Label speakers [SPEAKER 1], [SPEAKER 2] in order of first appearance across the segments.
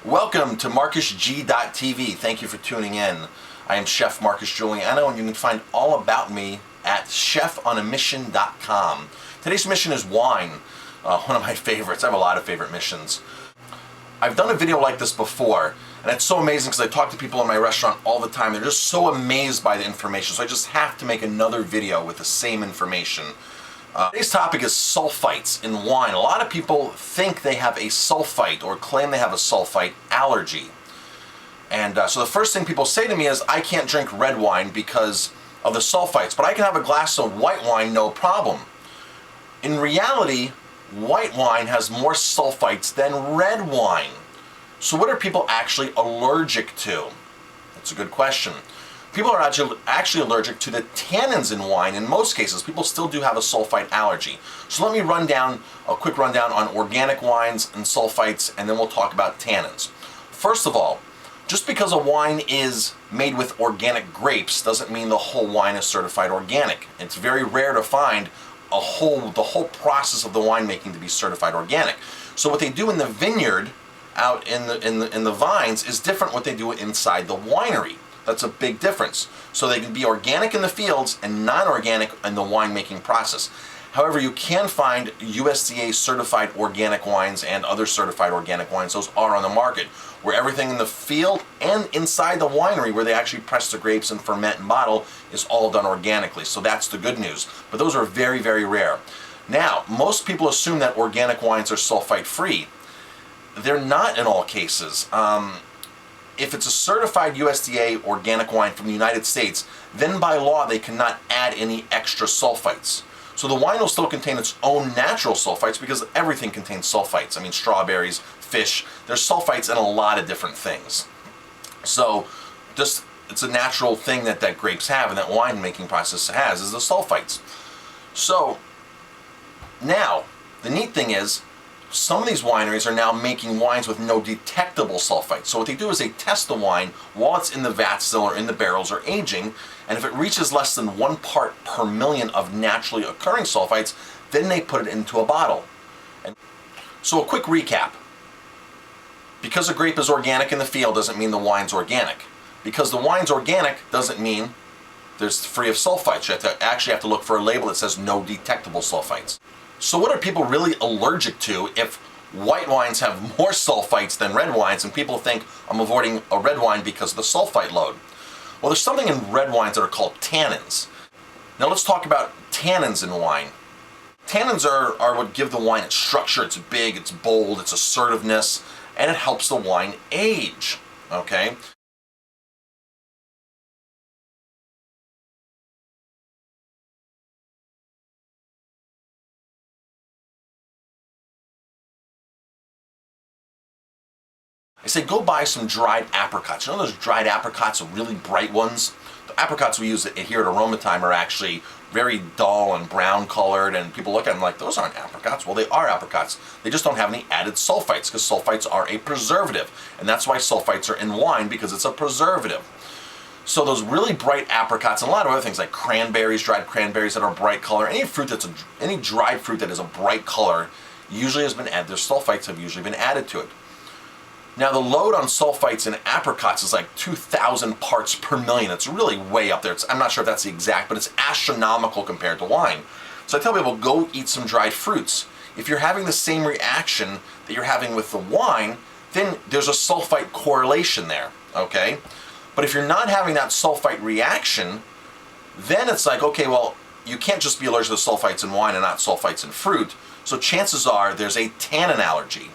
[SPEAKER 1] Welcome to MarcusG.tv. Thank you for tuning in. I am Chef Marcus Giuliano, and you can find all about me at chefonamission.com. Today's mission is wine, one of my favorites. I have a lot of favorite missions. I've done a video like this before, and it's so amazing because I talk to people in my restaurant all the time. They're just so amazed by the information, so I just have to make another video with the same information. Today's topic is sulfites in wine. A lot of people think they have a sulfite or claim they have a sulfite allergy. And so the first thing people say to me is, I can't drink red wine because of the sulfites, but I can have a glass of white wine, no problem. In reality, white wine has more sulfites than red wine. So what are people actually allergic to? That's a good question. People are actually allergic to the tannins in wine. In most cases, people still do have a sulfite allergy. So let me run down a quick rundown on organic wines and sulfites, and then we'll talk about tannins. First of all, just because a wine is made with organic grapes doesn't mean the whole wine is certified organic. It's very rare to find the whole process of the winemaking to be certified organic. So what they do in the vineyard, out in the vines, is different what they do inside the winery. That's a big difference. So they can be organic in the fields and non-organic in the winemaking process. However, you can find USDA certified organic wines and other certified organic wines. Those are on the market, where everything in the field and inside the winery where they actually press the grapes and ferment and bottle is all done organically. So that's the good news. But those are very, very rare. Now, most people assume that organic wines are sulfite free. They're not in all cases. If it's a certified USDA organic wine from the United States, then by law they cannot add any extra sulfites. So the wine will still contain its own natural sulfites because everything contains sulfites. I mean, strawberries, fish, there's sulfites in a lot of different things. So just it's a natural thing that grapes have and that winemaking process has, is the sulfites. So now, the neat thing is, some of these wineries are now making wines with no detectable sulfites. So what they do is they test the wine while it's in the vat still or in the barrels or aging, and if it reaches less than 1 part per million of naturally occurring sulfites, then they put it into a bottle. And so a quick recap. Because a grape is organic in the field doesn't mean the wine's organic. Because the wine's organic doesn't mean there's free of sulfites. You actually have to look for a label that says no detectable sulfites. So what are people really allergic to if white wines have more sulfites than red wines and people think I'm avoiding a red wine because of the sulfite load? Well, there's something in red wines that are called tannins. Now let's talk about tannins in wine. Tannins are what give the wine its structure. It's big, it's bold, it's assertiveness, and it helps the wine age, okay? I say go buy some dried apricots. You know those dried apricots, the really bright ones? The apricots we use here at Aromatime are actually very dull and brown colored, and people look at them like, those aren't apricots. Well, they are apricots. They just don't have any added sulfites because sulfites are a preservative. And that's why sulfites are in wine, because it's a preservative. So those really bright apricots and a lot of other things like cranberries, dried cranberries that are bright color, any dried fruit that is a bright color usually has been added. Their sulfites have usually been added to it. Now the load on sulfites in apricots is like 2,000 parts per million. It's really way up there. I'm not sure if that's the exact, but it's astronomical compared to wine. So I tell people, go eat some dried fruits. If you're having the same reaction that you're having with the wine, then there's a sulfite correlation there, okay? But if you're not having that sulfite reaction, then it's like, okay, well, you can't just be allergic to sulfites in wine and not sulfites in fruit. So chances are there's a tannin allergy.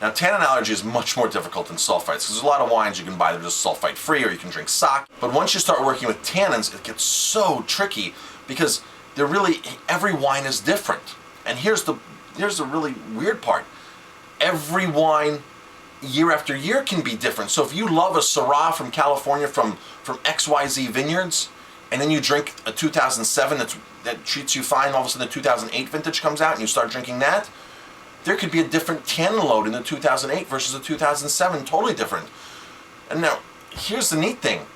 [SPEAKER 1] Now, tannin allergy is much more difficult than sulfites because there's a lot of wines you can buy that are just sulfite free, or you can drink sake. But once you start working with tannins, it gets so tricky because every wine is different. And here's the really weird part. Every wine year after year can be different. So if you love a Syrah from California from XYZ vineyards, and then you drink a 2007 that treats you fine, all of a sudden the 2008 vintage comes out and you start drinking that, there could be a different tannin load in the 2008 versus the 2007, totally different. And now, here's the neat thing.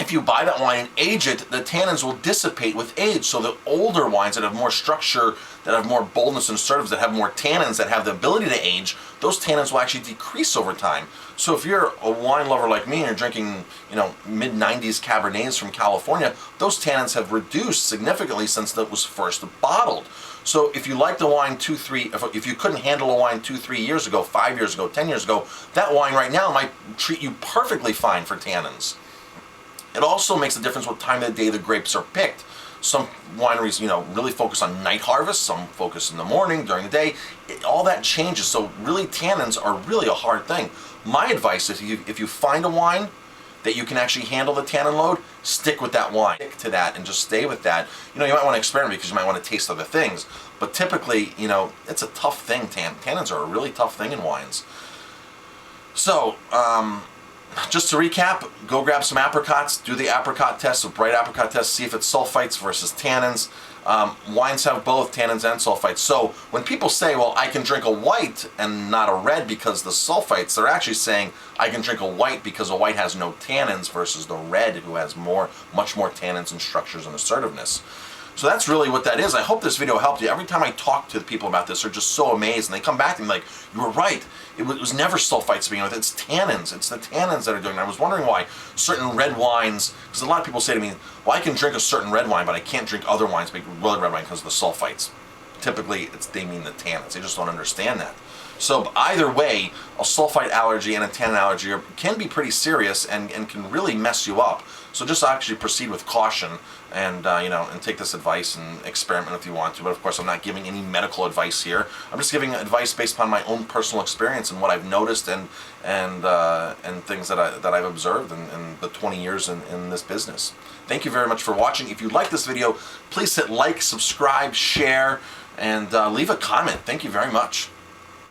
[SPEAKER 1] if you buy that wine and age it, the tannins will dissipate with age. So the older wines that have more structure, that have more boldness and assertiveness, that have more tannins, that have the ability to age, those tannins will actually decrease over time. So if you're a wine lover like me and you're drinking, mid-90s Cabernets from California, those tannins have reduced significantly since that was first bottled. So if you like the wine if you couldn't handle a wine 2-3 years ago, 5 years ago, 10 years ago, that wine right now might treat you perfectly fine for tannins. It also makes a difference what time of the day the grapes are picked. Some wineries, really focus on night harvest. Some focus in the morning, during the day. All that changes. So really, tannins are really a hard thing. My advice is if you find a wine that you can actually handle the tannin load, stick with that wine. Stick to that and just stay with that. You might want to experiment because you might want to taste other things. But typically, it's a tough thing. Tannins are a really tough thing in wines. So, just to recap, go grab some apricots, do the apricot test, a bright apricot test, see if it's sulfites versus tannins. Wines have both tannins and sulfites. So when people say, well, I can drink a white and not a red because the sulfites, they're actually saying I can drink a white because a white has no tannins versus the red who has much more tannins and structures and assertiveness. So that's really what that is. I hope this video helped you. Every time I talk to the people about this, they're just so amazed, and they come back to me like, you were right. It was never sulfites to begin with. It's tannins. It's the tannins that are doing it. I was wondering why certain red wines, because a lot of people say to me, well, I can drink a certain red wine, but I can't drink other wines, like red wine, because of the sulfites. Typically, they mean the tannins. They just don't understand that. So either way, a sulfite allergy and a tannin allergy can be pretty serious and can really mess you up. So just actually proceed with caution and and take this advice and experiment if you want to. But of course, I'm not giving any medical advice here. I'm just giving advice based upon my own personal experience and what I've noticed and things that I've observed in the 20 years in this business. Thank you very much for watching. If you like this video, please hit like, subscribe, share, and leave a comment. Thank you very much.